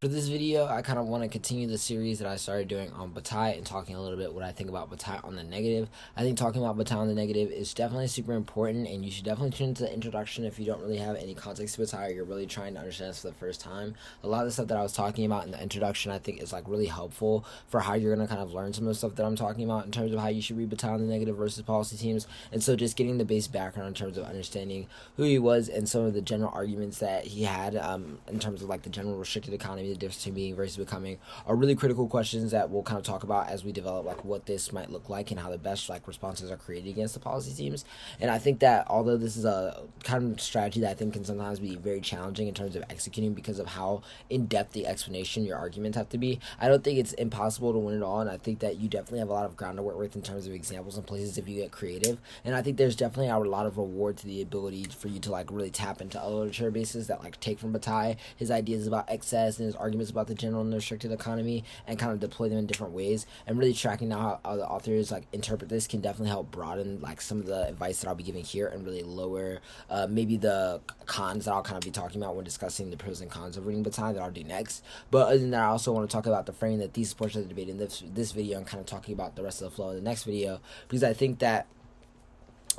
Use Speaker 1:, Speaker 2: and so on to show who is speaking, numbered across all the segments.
Speaker 1: For this video, I kind of want to continue the series that I started doing on Bataille and talking a little bit what I think about Bataille on the negative. I think talking about Bataille on the negative is definitely super important, and you should definitely tune into the introduction if you don't really have any context to Bataille or you're really trying to understand this for the first time. A lot of the stuff that I was talking about in the introduction I think is like really helpful for how you're going to kind of learn some of the stuff that I'm talking about in terms of how you should read Bataille on the negative versus policy teams. And so just getting the base background in terms of understanding who he was and some of the general arguments that he had in terms of like the general restricted economy, the difference between being versus becoming, are really critical questions that we'll kind of talk about as we develop like what this might look like and how the best like responses are created against the policy teams. And I think that although this is a kind of strategy that I think can sometimes be very challenging in terms of executing because of how in-depth the explanation your arguments have to be, I don't think it's impossible to win it all, and I think that you definitely have a lot of ground to work with in terms of examples and places if you get creative. And I think there's definitely a lot of reward to the ability for you to like really tap into other literature bases that like take from Bataille his ideas about excess and his arguments about the general and restricted economy and kind of deploy them in different ways, and really tracking now how the authors like interpret this can definitely help broaden like some of the advice that I'll be giving here and really lower maybe the cons that I'll kind of be talking about when discussing the pros and cons of reading Bataille that I'll do next. But other than that, I also want to talk about the framing, the thesis portion of the debate in this video, and kind of talking about the rest of the flow in the next video, because I think that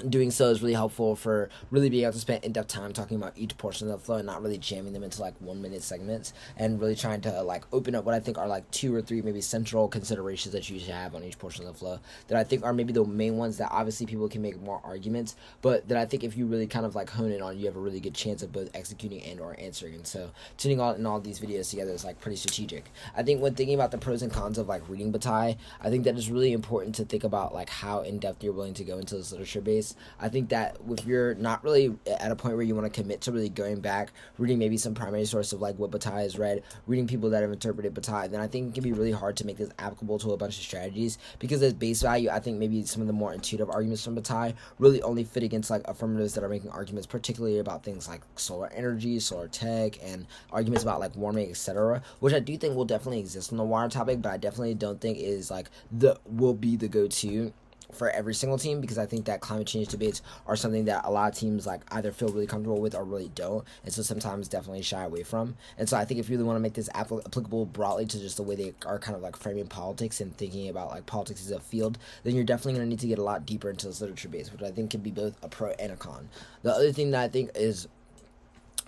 Speaker 1: doing so is really helpful for really being able to spend in-depth time talking about each portion of the flow and not really jamming them into like 1 minute segments, and really trying to like open up what I think are like 2 or 3 maybe central considerations that you should have on each portion of the flow that I think are maybe the main ones that obviously people can make more arguments, but that I think if you really kind of like hone in on, you have a really good chance of both executing and or answering. And so tuning all in all these videos together is like pretty strategic. I think when thinking about the pros and cons of like reading Bataille, I think that it's really important to think about like how in-depth you're willing to go into this literature base. I think that if you're not really at a point where you want to commit to really going back, reading maybe some primary source of like what Bataille has read, reading people that have interpreted Bataille, then I think it can be really hard to make this applicable to a bunch of strategies, because at base value, I think maybe some of the more intuitive arguments from Bataille really only fit against like affirmatives that are making arguments particularly about things like solar energy, solar tech, and arguments about like warming, etc., which I do think will definitely exist on the water topic, but I definitely don't think is like will be the go-to for every single team, because I think that climate change debates are something that a lot of teams like either feel really comfortable with or really don't, and so sometimes definitely shy away from. And so I think if you really want to make this applicable broadly to just the way they are kind of like framing politics and thinking about like politics as a field, then you're definitely going to need to get a lot deeper into this literature base, which I think can be both a pro and a con. The other thing that I think is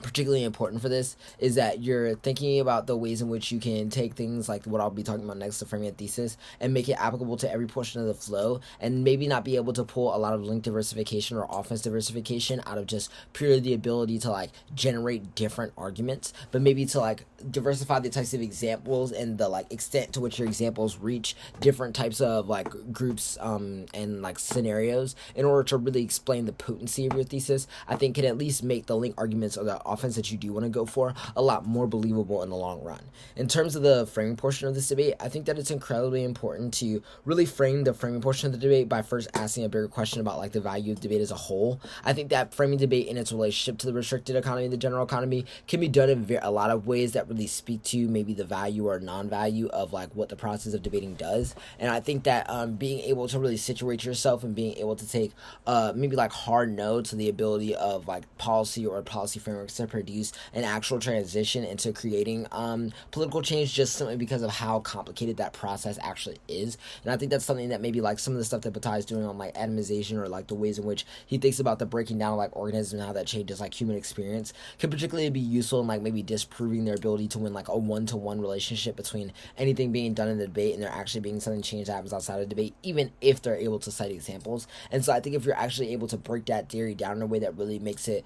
Speaker 1: particularly important for this is that you're thinking about the ways in which you can take things like what I'll be talking about next, the framing a thesis, and make it applicable to every portion of the flow, and maybe not be able to pull a lot of link diversification or offense diversification out of just purely the ability to like generate different arguments, but maybe to like diversify the types of examples and the like extent to which your examples reach different types of like groups and like scenarios in order to really explain the potency of your thesis. I think can at least make the link arguments or the offense that you do want to go for a lot more believable in the long run. In terms of the framing portion of this debate, I think that it's incredibly important to really frame the framing portion of the debate by first asking a bigger question about like the value of debate as a whole. I think that framing debate in its relationship to the restricted economy and the general economy can be done in a lot of ways that really speak to maybe the value or non-value of like what the process of debating does. And I think that being able to really situate yourself and being able to take maybe like hard no to the ability of like policy or policy frameworks to produce an actual transition into creating political change, just simply because of how complicated that process actually is. And I think that's something that maybe like some of the stuff that Bataille is doing on like atomization, or like the ways in which he thinks about the breaking down of like organisms and how that changes like human experience, can particularly be useful in like maybe disproving their ability to win like a one-to-one relationship between anything being done in the debate and there actually being something changed that happens outside of the debate, even if they're able to cite examples. And so I think if you're actually able to break that theory down in a way that really makes it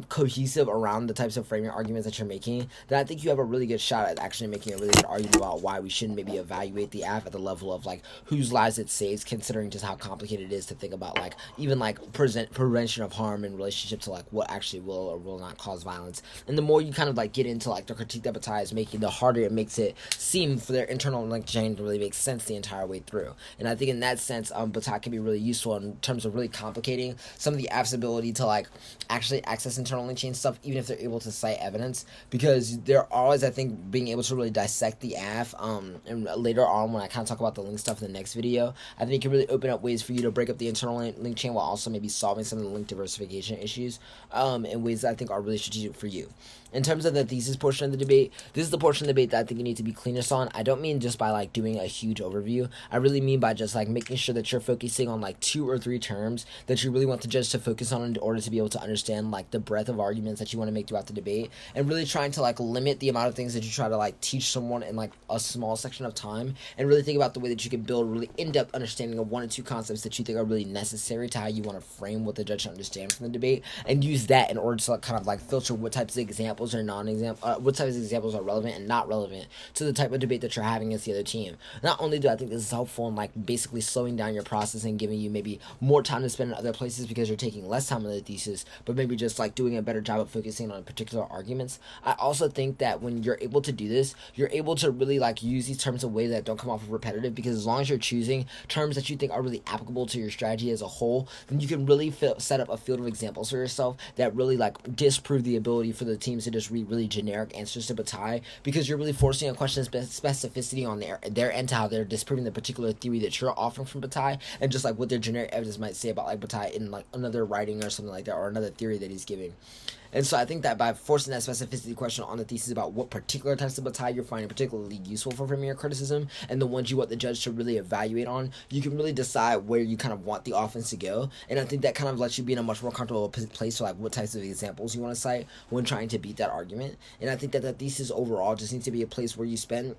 Speaker 1: cohesive around the types of framing arguments that you're making, then I think you have a really good shot at actually making a really good argument about why we shouldn't maybe evaluate the app at the level of like whose lives it saves, considering just how complicated it is to think about like even like prevention of harm in relationship to like what actually will or will not cause violence. And the more you kind of like get into like the critique that Bataille is making, the harder it makes it seem for their internal link chain to really make sense the entire way through. And I think in that sense, Bataille can be really useful in terms of really complicating some of the app's ability to like actually access internal link chain stuff, even if they're able to cite evidence, because they're always, I think, being able to really dissect the app, and later on when I kind of talk about the link stuff in the next video, I think it can really open up ways for you to break up the internal link chain while also maybe solving some of the link diversification issues in ways that I think are really strategic for you. In terms of the thesis portion of the debate, This is the portion of the debate that I think you need to be cleanest on. I don't mean just by like doing a huge overview. I really mean by just like making sure that you're focusing on like 2 or 3 terms that you really want the judge to focus on in order to be able to understand like the breadth of arguments that you want to make throughout the debate, and really trying to like limit the amount of things that you try to like teach someone in like a small section of time, and really think about the way that you can build really in-depth understanding of 1 or 2 concepts that you think are really necessary to how you want to frame what the judge should understand from the debate, and use that in order to like, kind of like filter what types of examples are what types of examples are relevant and not relevant to the type of debate that you're having against the other team. Not only do I think this is helpful in like basically slowing down your process and giving you maybe more time to spend in other places because you're taking less time on the thesis, but maybe just like doing a better job of focusing on particular arguments. I also think that when you're able to do this, you're able to really like use these terms in ways that don't come off as repetitive, because as long as you're choosing terms that you think are really applicable to your strategy as a whole, then you can really set up a field of examples for yourself that really like disprove the ability for the teams to just read really generic answers to Bataille, because you're really forcing a question's specificity on their end to how they're disproving the particular theory that you're offering from Bataille, and just like what their generic evidence might say about like Bataille in like another writing or something like that, or another theory that he's giving. And so I think that by forcing that specificity question on the thesis about what particular types of Bataille you're finding particularly useful for framing your criticism, and the ones you want the judge to really evaluate on, you can really decide where you kind of want the offense to go. And I think that kind of lets you be in a much more comfortable place for like what types of examples you want to cite when trying to beat that argument. And I think that the thesis overall just needs to be a place where you spend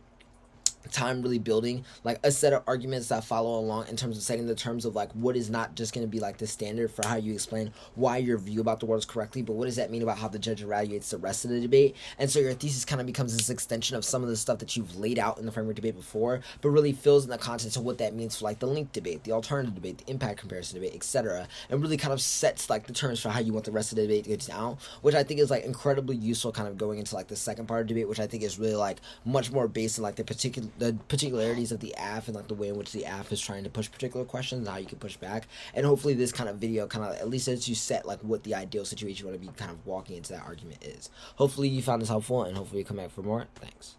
Speaker 1: time really building like a set of arguments that follow along in terms of setting the terms of like what is not just going to be like the standard for how you explain why your view about the world is correctly, but what does that mean about how the judge evaluates the rest of the debate. And so your thesis kind of becomes this extension of some of the stuff that you've laid out in the framework debate before, but really fills in the context of what that means for like the link debate, the alternative debate, the impact comparison debate, etc., and really kind of sets like the terms for how you want the rest of the debate to go down, which I think is like incredibly useful kind of going into like the second part of the debate, which I think is really like much more based on like the particularities of the AF and like the way in which the AF is trying to push particular questions and how you can push back. And hopefully this kind of video kind of at least lets you set like what the ideal situation you want to be kind of walking into that argument is. Hopefully you found this helpful, and hopefully you come back for more. Thanks.